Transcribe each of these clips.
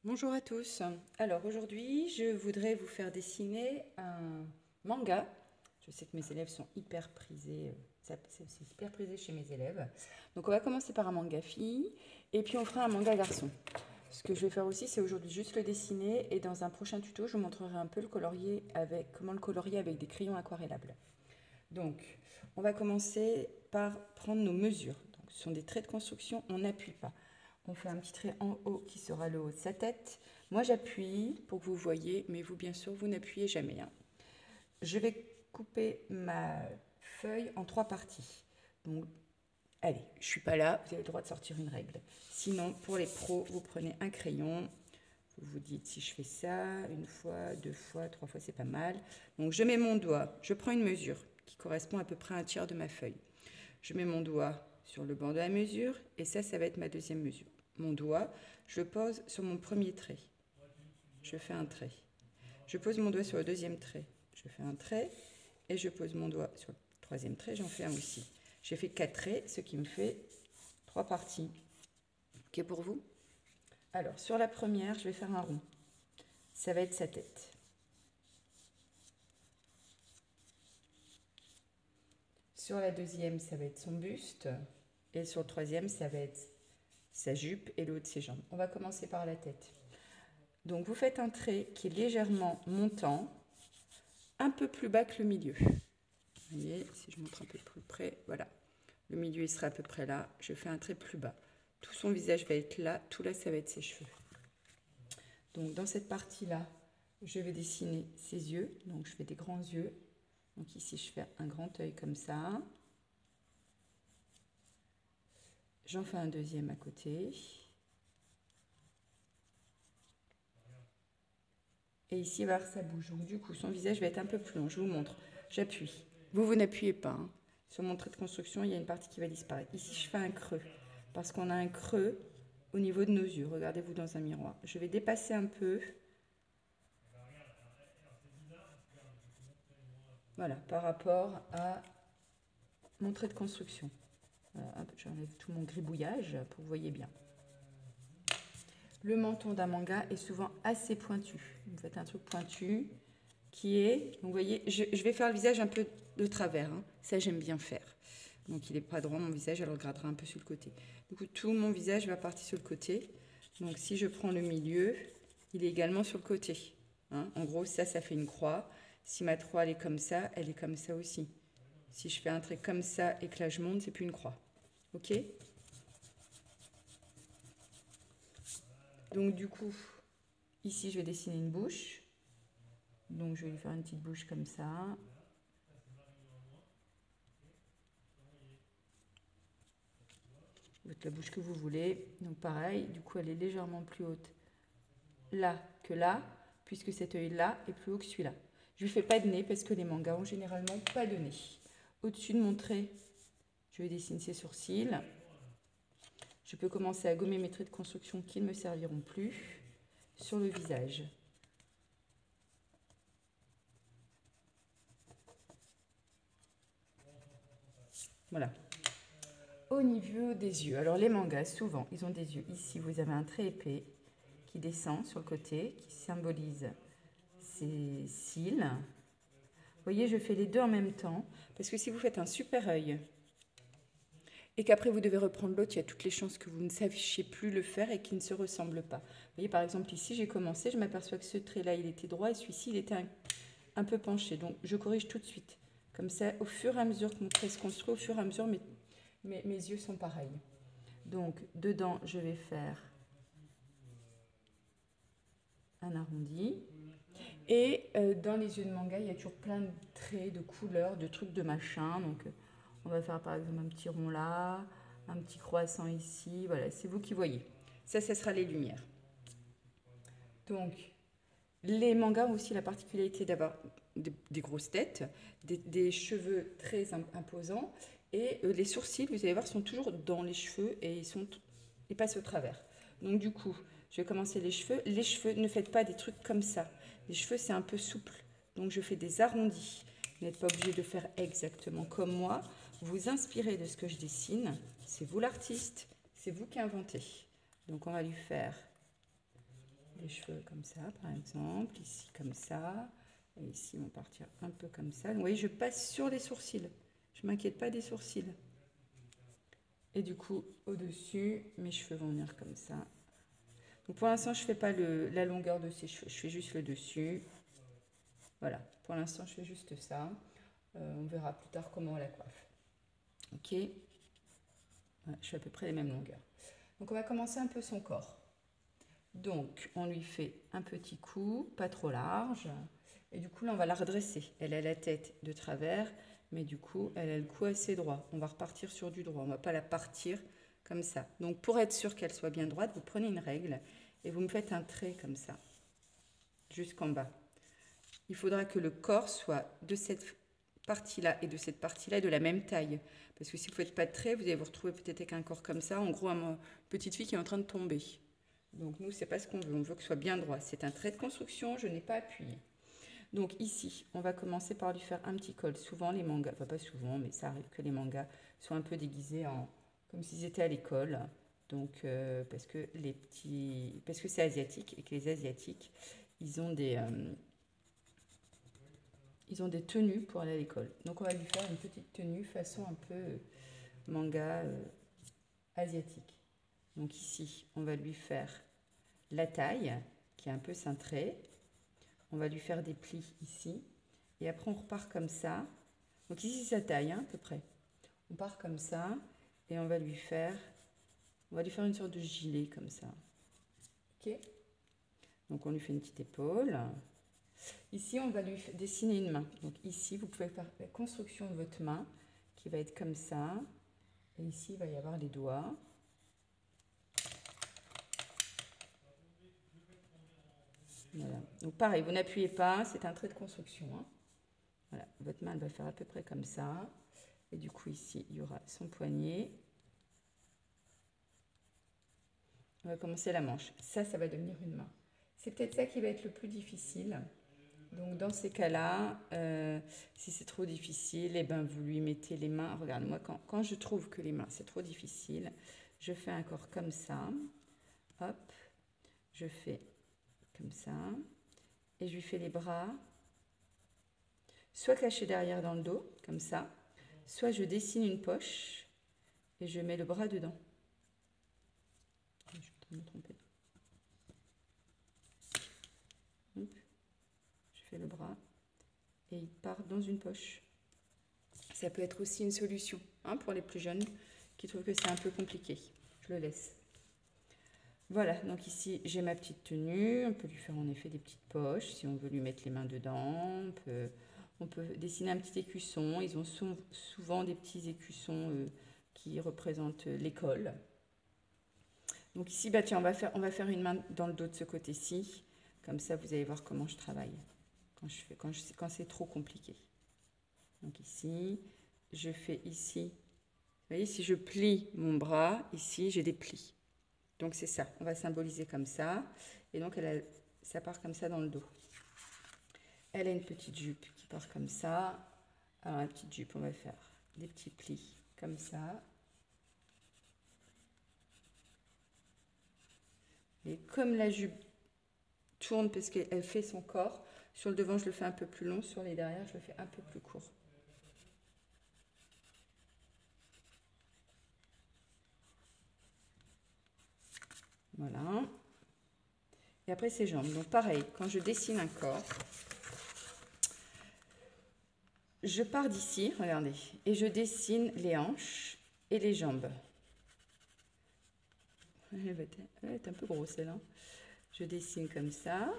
Bonjour à tous. Alors aujourd'hui, je voudrais vous faire dessiner un manga. Je sais que mes élèves sont hyper prisés, c'est hyper prisé chez mes élèves. Donc on va commencer par un manga fille et puis on fera un manga garçon. Ce que je vais faire aussi, c'est aujourd'hui juste le dessiner et dans un prochain tuto, je vous montrerai un peu le colorier comment le colorier avec des crayons aquarellables. Donc, on va commencer par prendre nos mesures. Donc, ce sont des traits de construction, on n'appuie pas. On fait un petit trait en haut qui sera le haut de sa tête. Moi, j'appuie pour que vous voyez, mais vous, bien sûr, vous n'appuyez jamais. Je vais couper ma feuille en 3 parties. Donc, allez, je ne suis pas là, vous avez le droit de sortir une règle. Sinon, pour les pros, vous prenez un crayon. Vous vous dites, si je fais ça, 1 fois, 2 fois, 3 fois, c'est pas mal. Donc, je mets mon doigt, je prends une mesure qui correspond à peu près à un tiers de ma feuille. Je mets mon doigt sur le bord de la mesure et ça va être ma deuxième mesure. Mon doigt, je le pose sur mon premier trait. Je fais un trait. Je pose mon doigt sur le deuxième trait. Je fais un trait et je pose mon doigt sur le troisième trait. J'en fais un aussi. J'ai fait 4 traits, ce qui me fait 3 parties. Ok pour vous? Alors, sur la première, je vais faire un rond. Ça va être sa tête. Sur la deuxième, ça va être son buste. Et sur le troisième, ça va être sa jupe et le haut de ses jambes. On va commencer par la tête. Donc, vous faites un trait qui est légèrement montant, un peu plus bas que le milieu. Vous voyez, si je montre un peu plus près, voilà. Le milieu, il sera à peu près là. Je fais un trait plus bas. Tout son visage va être là. Tout là, ça va être ses cheveux. Donc, dans cette partie-là, je vais dessiner ses yeux. Donc, je fais des grands yeux. Donc, ici, je fais un grand œil comme ça. J'en fais un deuxième à côté. Et ici, il va y avoir sa bouche. Donc, du coup, son visage va être un peu plus long. Je vous montre. J'appuie. Vous n'appuyez pas. Hein. Sur mon trait de construction, il y a une partie qui va disparaître. Ici, je fais un creux. Parce qu'on a un creux au niveau de nos yeux. Regardez-vous dans un miroir. Je vais dépasser un peu. Voilà, par rapport à mon trait de construction. J'enlève tout mon gribouillage pour que vous voyez bien. Le menton d'un manga est souvent assez pointu. Vous faites un truc pointu qui est... Donc vous voyez, je vais faire le visage un peu de travers. Hein. Ça, j'aime bien faire. Donc il n'est pas droit mon visage, je le regarderai un peu sur le côté. Du coup, tout mon visage va partir sur le côté. Donc si je prends le milieu, il est également sur le côté. Hein. En gros, ça fait une croix. Si ma croix elle est comme ça, elle est comme ça aussi. Si je fais un trait comme ça et que là je monte, c'est plus une croix. Ok? Donc du coup, ici je vais dessiner une bouche. Donc je vais lui faire une petite bouche comme ça. Vous faites la bouche que vous voulez. Donc pareil, du coup elle est légèrement plus haute là que là, puisque cet œil-là est plus haut que celui-là. Je ne lui fais pas de nez parce que les mangas ont généralement pas de nez. Au-dessus de mon trait, je vais dessiner ses sourcils. Je peux commencer à gommer mes traits de construction qui ne me serviront plus sur le visage. Voilà. Au niveau des yeux, alors les mangas, souvent, ils ont des yeux. Ici, vous avez un trait épais qui descend sur le côté, qui symbolise ses cils. Vous voyez, je fais les deux en même temps, parce que si vous faites un super œil et qu'après vous devez reprendre l'autre, il y a toutes les chances que vous ne sachiez plus le faire et qu'il ne se ressemble pas. Vous voyez, par exemple, ici, j'ai commencé, je m'aperçois que ce trait-là, il était droit et celui-ci, il était un peu penché. Donc, je corrige tout de suite. Comme ça, au fur et à mesure que mon trait se construit, au fur et à mesure, mes yeux sont pareils. Donc, dedans, je vais faire un arrondi. Et dans les yeux de manga, il y a toujours plein de traits, de couleurs, de trucs, de machin. Donc, on va faire par exemple un petit rond là, un petit croissant ici. Voilà, c'est vous qui voyez. Ça sera les lumières. Donc, les mangas ont aussi la particularité d'avoir des grosses têtes, des cheveux très imposants. Et les sourcils, vous allez voir, sont toujours dans les cheveux et ils passent au travers. Donc, du coup, je vais commencer les cheveux. Les cheveux, ne faites pas des trucs comme ça. Les cheveux, c'est un peu souple. Donc, je fais des arrondis. Vous n'êtes pas obligé de faire exactement comme moi. Vous inspirez de ce que je dessine. C'est vous l'artiste. C'est vous qui inventez. Donc, on va lui faire les cheveux comme ça, par exemple, ici comme ça, et ici, ils vont partir un peu comme ça. Donc, vous voyez, je passe sur les sourcils. Je ne m'inquiète pas des sourcils. Et du coup, au-dessus, mes cheveux vont venir comme ça. Donc, pour l'instant, je ne fais pas la longueur de ces cheveux, je fais juste le dessus. Voilà, pour l'instant, je fais juste ça. On verra plus tard comment on la coiffe. Ok, voilà, je fais à peu près les mêmes longueurs. Donc, on va commencer un peu son corps. Donc, on lui fait un petit cou, pas trop large. Et du coup, là, on va la redresser. Elle a la tête de travers, mais du coup, elle a le cou assez droit. On va repartir sur du droit. On ne va pas la partir comme ça. Donc, pour être sûr qu'elle soit bien droite, vous prenez une règle et vous me faites un trait comme ça, jusqu'en bas. Il faudra que le corps soit de cette partie-là et de cette partie-là de la même taille. Parce que si vous ne faites pas de trait, vous allez vous retrouver peut-être avec un corps comme ça. En gros, une petite fille qui est en train de tomber. Donc, nous, ce n'est pas ce qu'on veut. On veut que ce soit bien droit. C'est un trait de construction. Je n'ai pas appuyé. Donc ici, on va commencer par lui faire un petit col. Souvent les mangas, enfin pas souvent, mais ça arrive que les mangas soient un peu déguisés comme s'ils étaient à l'école. Donc parce que c'est asiatique et que les asiatiques, ils ont des tenues pour aller à l'école. Donc on va lui faire une petite tenue façon un peu manga asiatique. Donc ici, on va lui faire la taille qui est un peu cintrée. On va lui faire des plis ici. Et après, on repart comme ça. Donc ici, c'est sa taille, hein, à peu près. On part comme ça. Et on va lui faire une sorte de gilet comme ça. Ok. Donc, on lui fait une petite épaule. Ici, on va lui dessiner une main. Donc ici, vous pouvez faire la construction de votre main qui va être comme ça. Et ici, il va y avoir les doigts. Voilà. Donc pareil, vous n'appuyez pas, c'est un trait de construction. Hein. Voilà, votre main elle va faire à peu près comme ça. Et du coup ici, il y aura son poignet. On va commencer la manche. Ça va devenir une main. C'est peut-être ça qui va être le plus difficile. Donc dans ces cas-là, si c'est trop difficile, eh ben, vous lui mettez les mains. Regarde, moi quand je trouve que les mains c'est trop difficile, je fais un corps comme ça. Hop, je fais comme ça. Et je lui fais les bras, soit cachés derrière dans le dos, comme ça, soit je dessine une poche et je mets le bras dedans. Je vais peut-être me tromper. Hop. Je fais le bras et il part dans une poche. Ça peut être aussi une solution hein, pour les plus jeunes qui trouvent que c'est un peu compliqué. Je le laisse. Voilà, donc ici j'ai ma petite tenue. On peut lui faire en effet des petites poches si on veut lui mettre les mains dedans. On peut dessiner un petit écusson. Ils ont souvent des petits écussons qui représentent l'école. Donc ici, bah tiens, on va faire une main dans le dos de ce côté-ci. Comme ça, vous allez voir comment je travaille quand c'est trop compliqué. Donc ici, je fais ici. Vous voyez, si je plie mon bras, ici, j'ai des plis. Donc c'est ça, on va symboliser comme ça. Et donc ça part comme ça dans le dos. Elle a une petite jupe qui part comme ça. Alors la petite jupe, on va faire des petits plis comme ça. Et comme la jupe tourne parce qu'elle fait son corps, sur le devant je le fais un peu plus long, sur les derrière je le fais un peu plus court. Voilà. Et après ses jambes. Donc pareil, quand je dessine un corps, je pars d'ici, regardez, et je dessine les hanches et les jambes. Elle va être un peu grosse celle-là. Je dessine comme ça.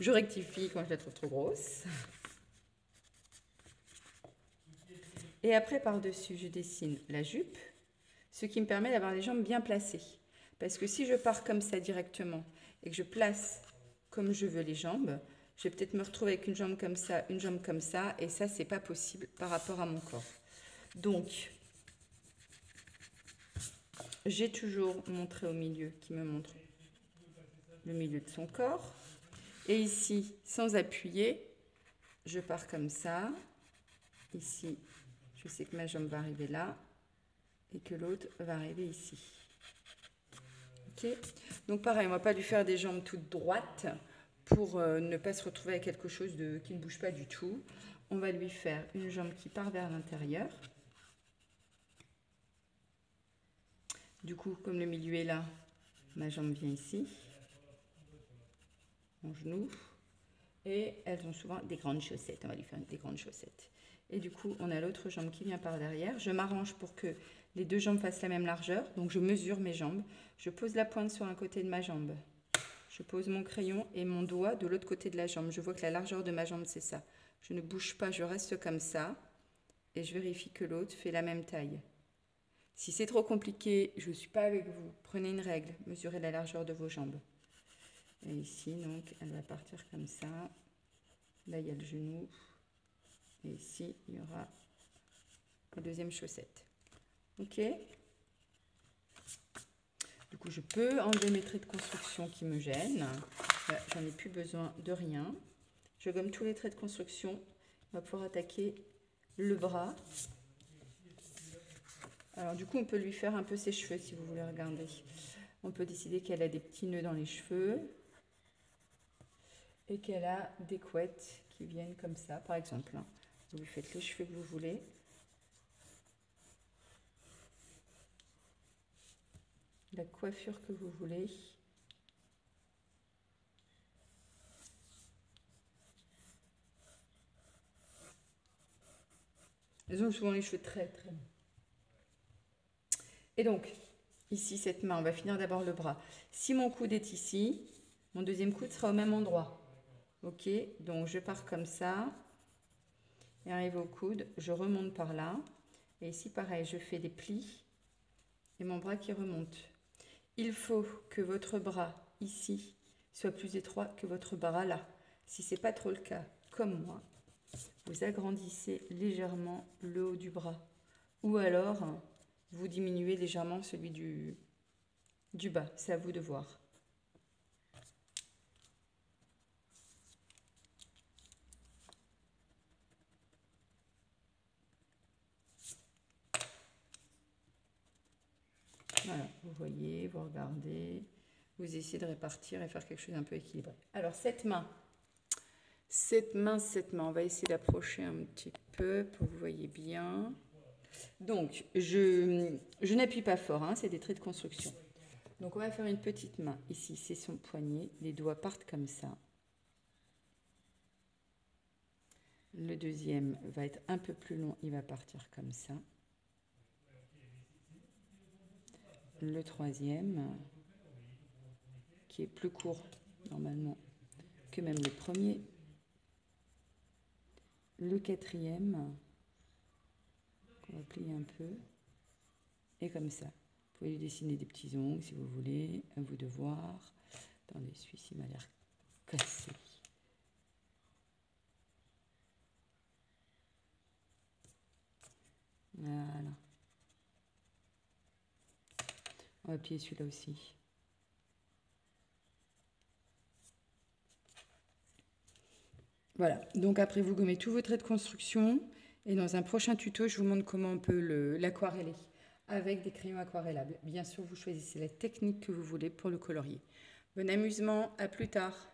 Je rectifie quand je la trouve trop grosse. Et après, par-dessus, je dessine la jupe, ce qui me permet d'avoir les jambes bien placées. Parce que si je pars comme ça directement et que je place comme je veux les jambes, je vais peut-être me retrouver avec une jambe comme ça, et ça, c'est pas possible par rapport à mon corps. Donc, j'ai toujours mon trait au milieu qui me montre le milieu de son corps. Et ici, sans appuyer, je pars comme ça. Ici, je sais que ma jambe va arriver là et que l'autre va arriver ici. Ok. Donc pareil, on va pas lui faire des jambes toutes droites pour ne pas se retrouver avec quelque chose qui ne bouge pas du tout. On va lui faire une jambe qui part vers l'intérieur. Du coup, comme le milieu est là, ma jambe vient ici, mon genou. Et elles ont souvent des grandes chaussettes. On va lui faire des grandes chaussettes. Et du coup, on a l'autre jambe qui vient par derrière. Je m'arrange pour que les deux jambes fassent la même largeur. Donc, je mesure mes jambes. Je pose la pointe sur un côté de ma jambe. Je pose mon crayon et mon doigt de l'autre côté de la jambe. Je vois que la largeur de ma jambe, c'est ça. Je ne bouge pas, je reste comme ça. Et je vérifie que l'autre fait la même taille. Si c'est trop compliqué, je ne suis pas avec vous. Prenez une règle. Mesurez la largeur de vos jambes. Et ici, donc, elle va partir comme ça. Là, il y a le genou. Et ici, il y aura la deuxième chaussette. Ok. Du coup, je peux enlever mes traits de construction qui me gênent. J'en ai plus besoin de rien. Je gomme tous les traits de construction. On va pouvoir attaquer le bras. Alors, du coup, on peut lui faire un peu ses cheveux, si vous voulez regarder. On peut décider qu'elle a des petits nœuds dans les cheveux. Et qu'elle a des couettes qui viennent comme ça, par exemple. Vous lui faites les cheveux que vous voulez. La coiffure que vous voulez. Elles ont souvent les cheveux très très longs. Et donc, ici, cette main, on va finir d'abord le bras. Si mon coude est ici, mon deuxième coude sera au même endroit. Ok, donc je pars comme ça. Et arrive au coude, je remonte par là. Et ici, pareil, je fais des plis. Et mon bras qui remonte. Il faut que votre bras, ici, soit plus étroit que votre bras là. Si ce n'est pas trop le cas, comme moi, vous agrandissez légèrement le haut du bras. Ou alors, vous diminuez légèrement celui du bas. C'est à vous de voir. Voilà, vous voyez, vous regardez, vous essayez de répartir et faire quelque chose d'un peu équilibré. Alors, cette main, on va essayer d'approcher un petit peu pour que vous voyez bien. Donc, je n'appuie pas fort, hein, c'est des traits de construction. Donc, on va faire une petite main. Ici, c'est son poignet. Les doigts partent comme ça. Le deuxième va être un peu plus long, il va partir comme ça. Le troisième, qui est plus court normalement que même le premier. Le quatrième, qu'on va plier un peu. Et comme ça. Vous pouvez lui dessiner des petits ongles si vous voulez. À vous de voir. Attendez, celui-ci m'a l'air cassé. Voilà. On va plier celui-là aussi. Voilà, donc après vous gommez tous vos traits de construction et dans un prochain tuto, je vous montre comment on peut l'aquareller avec des crayons aquarellables. Bien sûr, vous choisissez la technique que vous voulez pour le colorier. Bon amusement, à plus tard.